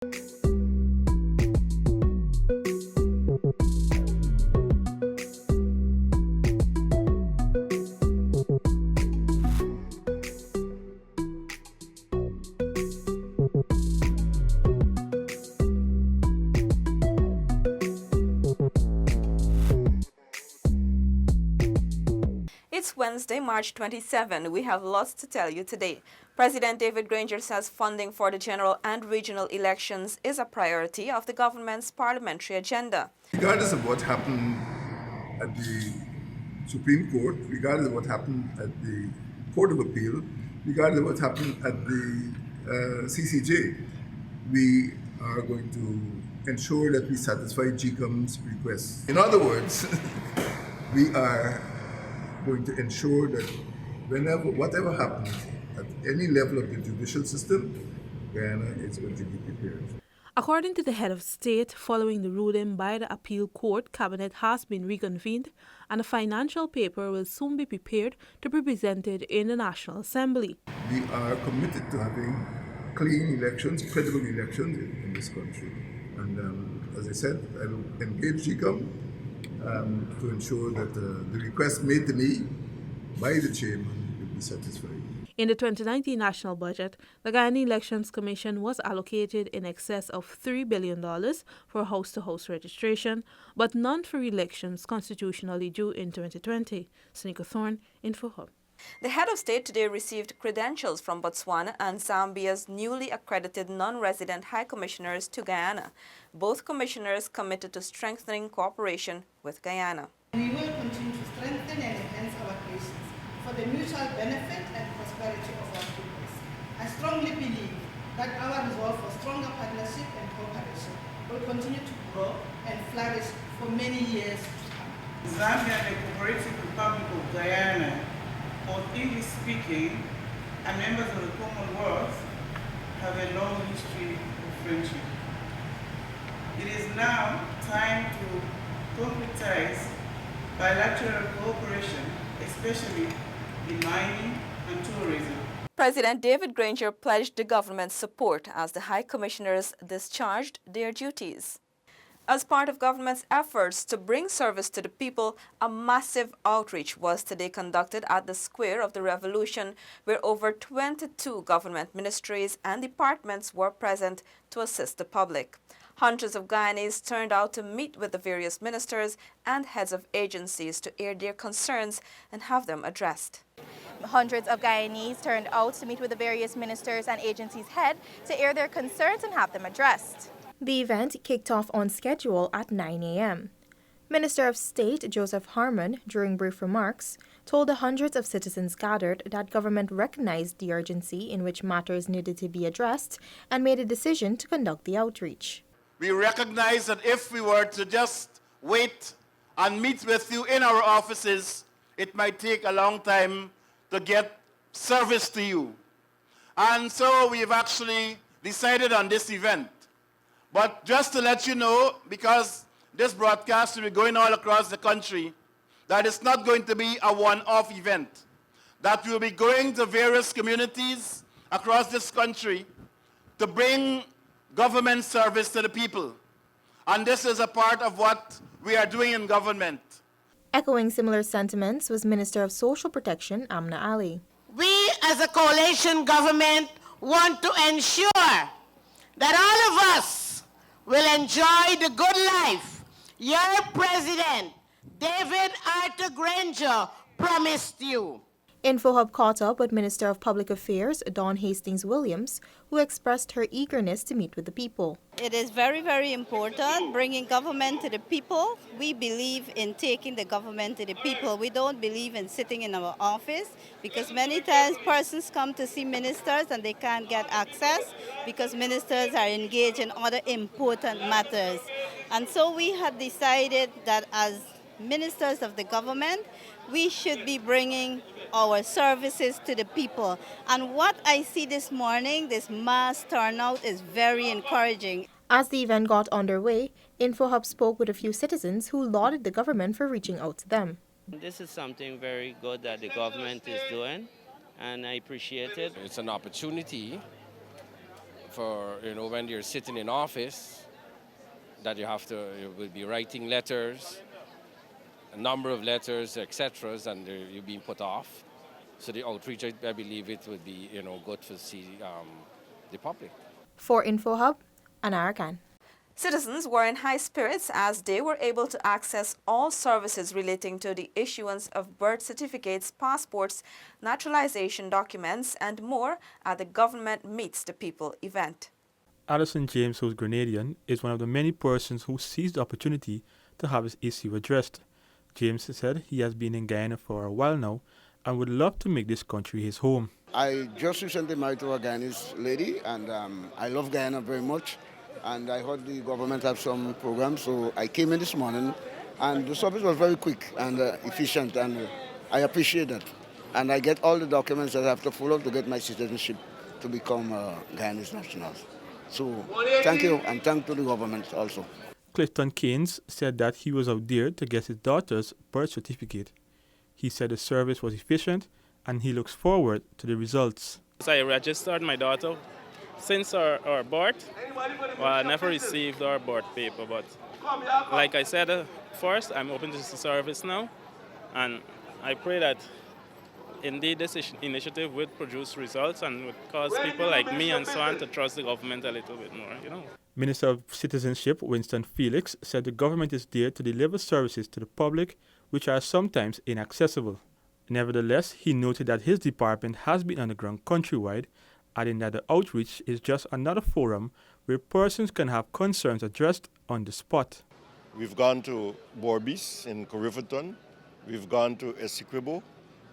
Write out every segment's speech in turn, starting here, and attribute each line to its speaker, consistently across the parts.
Speaker 1: It's Wednesday, March 27. We have lots to tell you today. President David Granger says funding for the general and regional elections is a priority of the government's parliamentary agenda.
Speaker 2: Regardless of what happened at the Supreme Court, regardless of what happened at the Court of Appeal, regardless of what happened at the CCJ, we are going to ensure that we satisfy GCOM's requests. In other words, we are going to ensure that whatever happens at any level of the judicial system, Guyana is going to be prepared.
Speaker 3: According to the head of state, following the ruling by the appeal court, cabinet has been reconvened and a financial paper will soon be prepared to be presented in the National Assembly.
Speaker 2: We are committed to having clean elections, credible elections in this country. And as I said, I will engage GCOM to ensure that the request made to me by the chairman will be satisfied.
Speaker 3: In the 2019 national budget, the Guyana Elections Commission was allocated in excess of $3 billion for house-to-house registration, but none for elections constitutionally due in 2020. Sonika Thorne, InfoHub.
Speaker 1: The head of state today received credentials from Botswana and Zambia's newly accredited non-resident high commissioners to Guyana. Both commissioners committed to strengthening cooperation with Guyana.
Speaker 4: We will continue to strengthen and enhance our relations for the mutual benefit and prosperity of our peoples. I strongly believe that our resolve for stronger partnership and cooperation will continue to grow and flourish for many years to come.
Speaker 5: Zambia and the Cooperative Republic of Guyana, both English-speaking and members of the Commonwealth, have a long history of friendship. It is now time to concretize bilateral cooperation, especially in mining and tourism.
Speaker 1: President David Granger pledged the government's support as the High Commissioners discharged their duties. As part of government's efforts to bring service to the people, a massive outreach was today conducted at the Square of the Revolution, where over 22 government ministries and departments were present to assist the public. Hundreds of Guyanese turned out to meet with the various ministers and heads of agencies to air their concerns and have them addressed.
Speaker 6: Hundreds of Guyanese turned out to meet with the various ministers and agencies' head to air their concerns and have them addressed.
Speaker 7: The event kicked off on schedule at 9 a.m. Minister of State Joseph Harmon, during brief remarks, told the hundreds of citizens gathered that government recognized the urgency in which matters needed to be addressed and made a decision to conduct the outreach.
Speaker 8: We recognize that if we were to just wait and meet with you in our offices, it might take a long time to get service to you. And so we've actually decided on this event. But just to let you know, because this broadcast will be going all across the country, that it's not going to be a one-off event. That we'll be going to various communities across this country to bring government service to the people. And this is a part of what we are doing in government.
Speaker 7: Echoing similar sentiments was Minister of Social Protection Amna Ali.
Speaker 9: We as a coalition government want to ensure that all of us will enjoy the good life your President, David Arthur Granger, promised you.
Speaker 7: InfoHub caught up with Minister of Public Affairs Dawn Hastings Williams, who expressed her eagerness to meet with the people.
Speaker 10: It is very, very important bringing government to the people. We believe in taking the government to the people. We don't believe in sitting in our office because many times persons come to see ministers and they can't get access because ministers are engaged in other important matters. And so we had decided that as ministers of the government, we should be bringing our services to the people. And what I see this morning, this mass turnout, is very encouraging.
Speaker 7: As the event got underway, InfoHub spoke with a few citizens who lauded the government for reaching out to them.
Speaker 11: This is something very good that the government is doing, and I appreciate it.
Speaker 12: It's an opportunity for, when you're sitting in office, that you will be writing letters, a number of letters, etc., and you're being put off. So the outreach, I believe it would be, good to see the public.
Speaker 7: For InfoHub, Anara Khan.
Speaker 1: Citizens were in high spirits as they were able to access all services relating to the issuance of birth certificates, passports, naturalization documents, and more at the Government Meets the People event.
Speaker 13: Addison James, who's Grenadian, is one of the many persons who seized the opportunity to have his issue addressed. James said he has been in Guyana for a while now and would love to make this country his home.
Speaker 14: I just recently married to a Guyanese lady, and I love Guyana very much. And I heard the government have some programs, so I came in this morning, and the service was very quick and efficient, and I appreciate that. And I get all the documents that I have to follow to get my citizenship to become Guyanese national. So thank you, and thank to the government also.
Speaker 13: Clifton Keynes said that he was out there to get his daughter's birth certificate. He said the service was efficient, and he looks forward to the results.
Speaker 15: I registered my daughter since our birth. Well, I never received our birth paper, but like I said first, I'm open to the service now, and I pray that indeed this initiative would produce results and would cause people like me and so on to trust the government a little bit more,
Speaker 13: Minister of Citizenship Winston Felix said the government is there to deliver services to the public which are sometimes inaccessible. Nevertheless, he noted that his department has been on the ground countrywide, adding that the outreach is just another forum where persons can have concerns addressed on the spot.
Speaker 16: We've gone to Borbis in Corriverton, we've gone to Essequibo,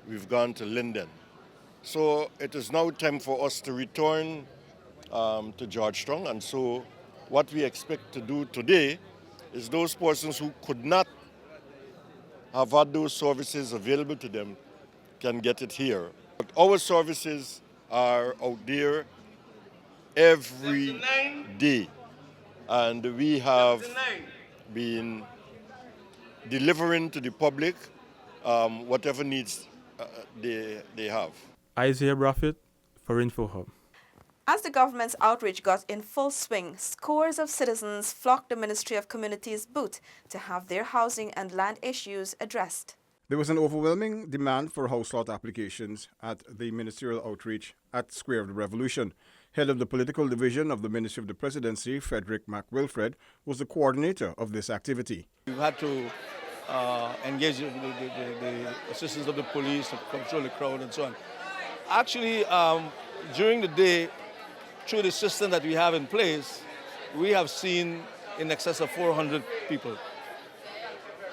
Speaker 16: we've gone to Linden. So it is now time for us to return to Georgetown, and so what we expect to do today is those persons who could not have had those services available to them can get it here. But our services are out there every day, and we have been delivering to the public whatever needs they have.
Speaker 13: Isaiah Braffett for InfoHub.
Speaker 1: As the government's outreach got in full swing, scores of citizens flocked the Ministry of Communities booth to have their housing and land issues addressed.
Speaker 17: There was an overwhelming demand for house lot applications at the ministerial outreach at Square of the Revolution. Head of the political division of the Ministry of the Presidency, Frederick McWilfred, was the coordinator of this activity.
Speaker 18: We've had to engage the assistance of the police to control the crowd and so on. Actually, during the day, through the system that we have in place, we have seen in excess of 400 people.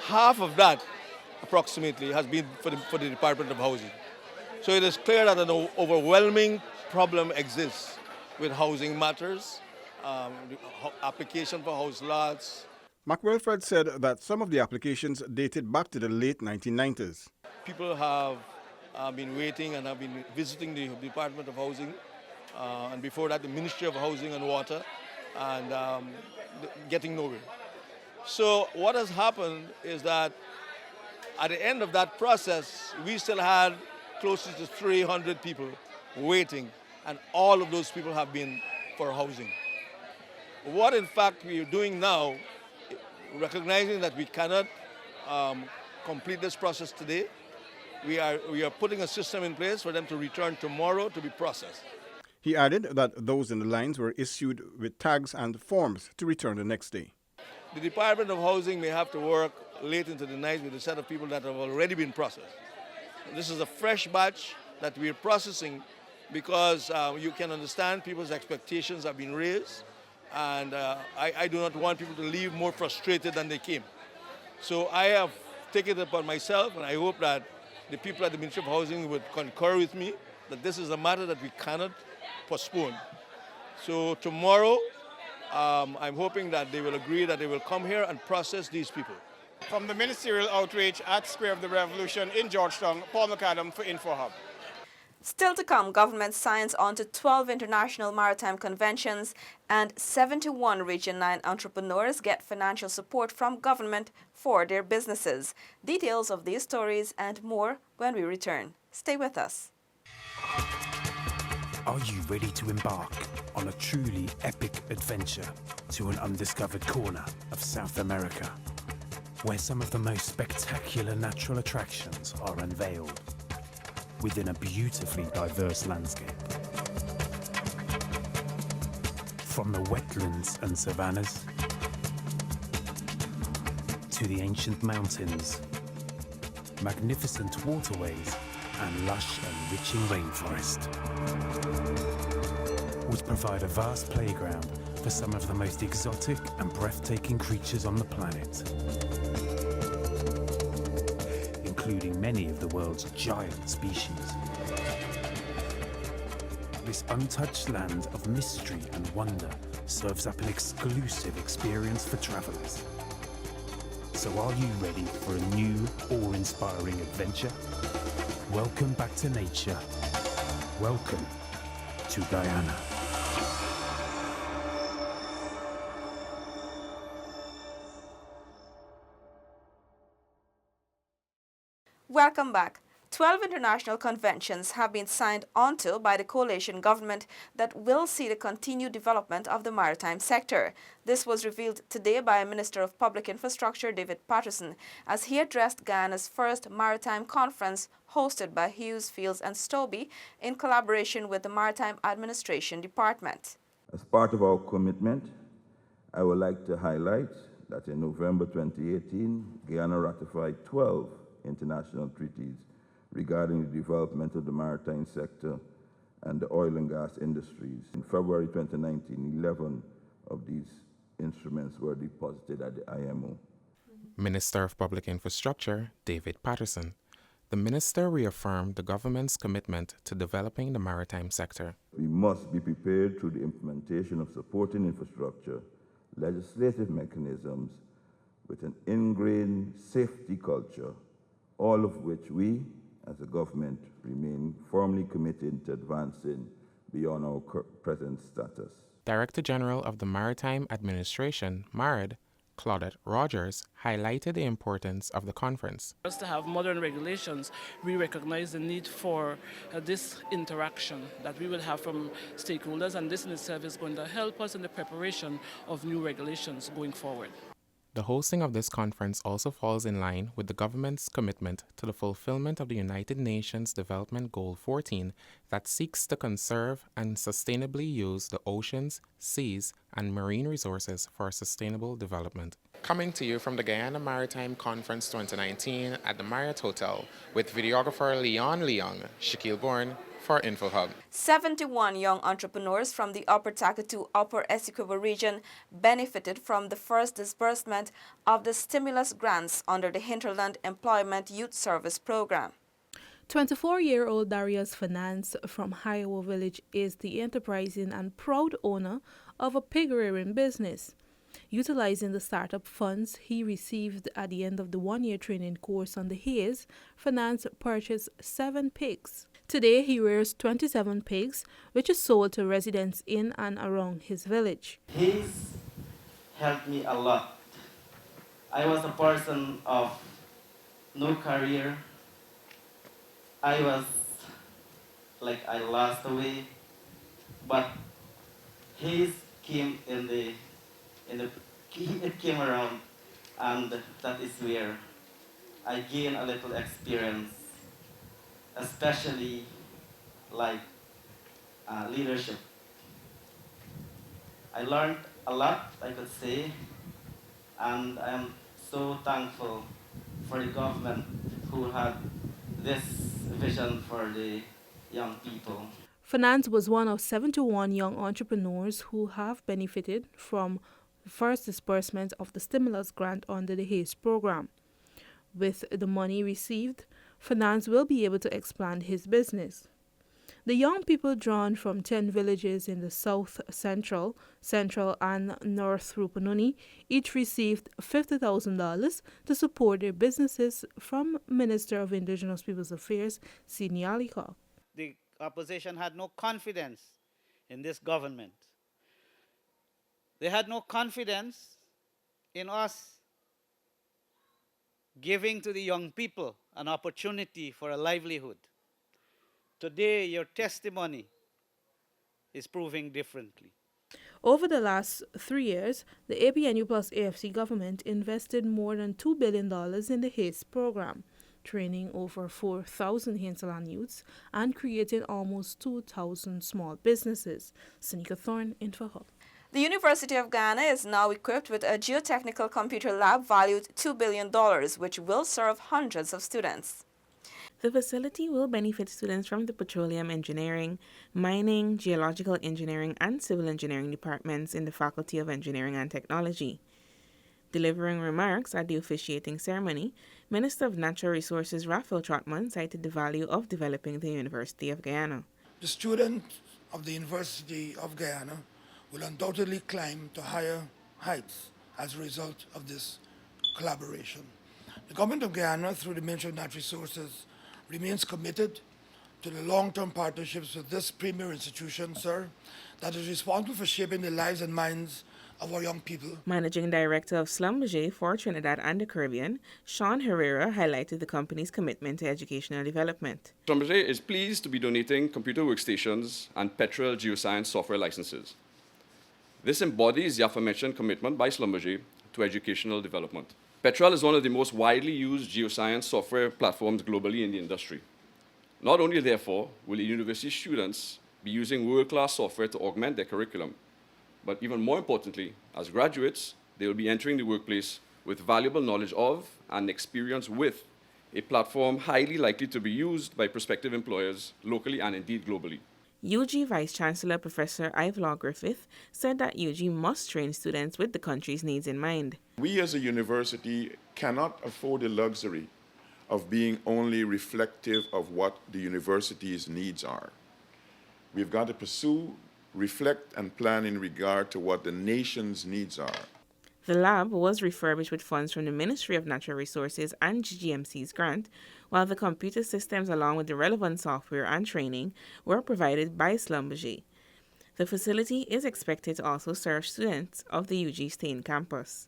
Speaker 18: Half of that, approximately, has been for the Department of Housing. So it is clear that an overwhelming problem exists with housing matters, application for house lots.
Speaker 17: McWilfred said that some of the applications dated back to the late 1990s.
Speaker 18: People have been waiting and have been visiting the Department of Housing, and before that the Ministry of Housing and Water, and getting nowhere. So what has happened is that at the end of that process, we still had close to 300 people waiting, and all of those people have been for housing. What in fact we are doing now, recognizing that we cannot complete this process today, we are putting a system in place for them to return tomorrow to be processed.
Speaker 17: He added that those in the lines were issued with tags and forms to return the next day.
Speaker 18: The Department of Housing may have to work late into the night with a set of people that have already been processed. This is a fresh batch that we're processing because you can understand people's expectations have been raised, and I do not want people to leave more frustrated than they came. So I have taken it upon myself, and I hope that the people at the Ministry of Housing would concur with me that this is a matter that we cannot postpone. So tomorrow, I'm hoping that they will agree that they will come here and process these people.
Speaker 19: From the ministerial outreach at Square of the Revolution in Georgetown, Paul McAdam for InfoHub.
Speaker 1: Still to come, government signs on to 12 international maritime conventions, and 71 Region 9 entrepreneurs get financial support from government for their businesses. Details of these stories and more when we return. Stay with us.
Speaker 20: Are you ready to embark on a truly epic adventure to an undiscovered corner of South America, where some of the most spectacular natural attractions are unveiled within a beautifully diverse landscape? From the wetlands and savannas to the ancient mountains, magnificent waterways and lush enriching rainforest would provide a vast playground for some of the most exotic and breathtaking creatures on the planet, including many of the world's giant species. This untouched land of mystery and wonder serves up an exclusive experience for travelers. So are you ready for a new, awe-inspiring adventure? Welcome back to nature. Welcome to Guyana.
Speaker 1: Welcome back. 12 international conventions have been signed onto by the coalition government that will see the continued development of the maritime sector. This was revealed today by Minister of Public Infrastructure David Patterson as he addressed Guyana's first maritime conference hosted by Hughes, Fields and Stobie in collaboration with the Maritime Administration Department.
Speaker 21: As part of our commitment, I would like to highlight that in November 2018, Guyana ratified 12 international treaties regarding the development of the maritime sector and the oil and gas industries. In February 2019, 11 of these instruments were deposited at the IMO.
Speaker 22: Minister of Public Infrastructure David Patterson. The minister reaffirmed the government's commitment to developing the maritime sector.
Speaker 21: We must be prepared through the implementation of supporting infrastructure, legislative mechanisms with an ingrained safety culture, all of which we, as a government, remain firmly committed to advancing beyond our present status.
Speaker 22: Director General of the Maritime Administration, MARAD, Claudette Rogers, highlighted the importance of the conference.
Speaker 23: For us to have modern regulations, we recognize the need for this interaction that we will have from stakeholders, and this in itself is going to help us in the preparation of new regulations going forward.
Speaker 22: The hosting of this conference also falls in line with the government's commitment to the fulfillment of the United Nations Development Goal 14 that seeks to conserve and sustainably use the oceans, seas, and marine resources for sustainable development. Coming to you from the Guyana Maritime Conference 2019 at the Marriott Hotel with videographer Leon Leong, Shaquille Bourne for InfoHub.
Speaker 1: 71 young entrepreneurs from the Upper Takatu, Upper Essequibo region benefited from the first disbursement of the stimulus grants under the Hinterland Employment Youth Service Program.
Speaker 3: 24-year-old Darius Finance from Iowa Village is the enterprising and proud owner of a pig rearing business. Utilizing the startup funds he received at the end of the one-year training course on the Hayes, Finance purchased 7 pigs. Today, he rears 27 pigs, which is sold to residents in and around his village.
Speaker 24: He's helped me a lot. I was a person of no career. I was like I lost the way, but he came it came around, and that is where I gained a little experience, especially like leadership. I learned a lot, I could say, and I am so thankful for the government who had this vision for the young people.
Speaker 3: Finance was one of 71 young entrepreneurs who have benefited from the first disbursement of the stimulus grant under the HAZE program. With the money received, Finance will be able to expand his business. The young people drawn from 10 villages in the South Central, and North Rupununi each received $50,000 to support their businesses from Minister of Indigenous Peoples Affairs, Sidney Alicott.
Speaker 25: The opposition had no confidence in this government. They had no confidence in us giving to the young people an opportunity for a livelihood. Today, your testimony is proving differently.
Speaker 3: Over the last 3 years, the APNU plus AFC government invested more than $2 billion in the HASTE program, training over 4,000 Hinterland youths and creating almost 2,000 small businesses. Seneca Thorne, InfoHub.
Speaker 1: The University of Guyana is now equipped with a geotechnical computer lab valued $2 billion, which will serve hundreds of students.
Speaker 22: The facility will benefit students from the petroleum engineering, mining, geological engineering, and civil engineering departments in the Faculty of Engineering and Technology. Delivering remarks at the officiating ceremony, Minister of Natural Resources Raphael Trotman cited the value of developing the University of Guyana.
Speaker 2: The students of the University of Guyana will undoubtedly climb to higher heights as a result of this collaboration. The Government of Guyana, through the Ministry of Natural Resources, remains committed to the long-term partnerships with this premier institution, sir, that is responsible for shaping the lives and minds of our young people.
Speaker 22: Managing Director of Schlumberger for Trinidad and the Caribbean, Sean Herrera, highlighted the company's commitment to educational development.
Speaker 4: Schlumberger is pleased to be donating computer workstations and Petrel geoscience software licenses. This embodies the aforementioned commitment by Schlumberger to educational development. Petrel is one of the most widely used geoscience software platforms globally in the industry. Not only, therefore, will the university students be using world-class software to augment their curriculum, but even more importantly, as graduates, they will be entering the workplace with valuable knowledge of and experience with a platform highly likely to be used by prospective employers locally and indeed globally.
Speaker 22: UG Vice-Chancellor Professor Ivelaw Griffith said that UG must train students with the country's needs in mind.
Speaker 5: We as a university cannot afford the luxury of being only reflective of what the university's needs are. We've got to pursue, reflect, and plan in regard to what the nation's needs are.
Speaker 22: The lab was refurbished with funds from the Ministry of Natural Resources and GGMC's grant, while the computer systems along with the relevant software and training were provided by Schlumberger. The facility is expected to also serve students of the UG Stain campus.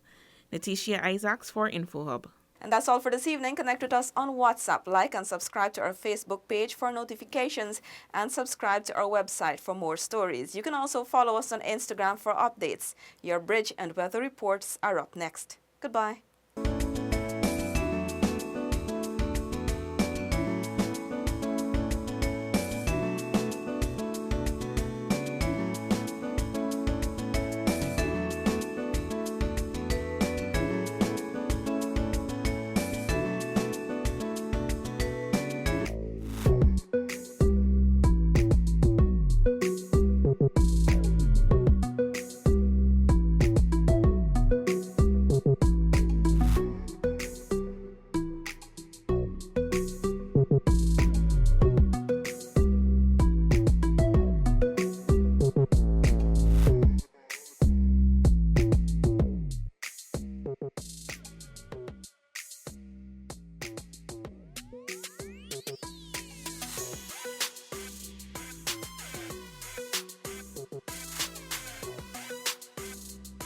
Speaker 22: Letitia Isaacs for InfoHub.
Speaker 1: And that's all for this evening. Connect with us on WhatsApp, like and subscribe to our Facebook page for notifications, and subscribe to our website for more stories. You can also follow us on Instagram for updates. Your bridge and weather reports are up next. Goodbye.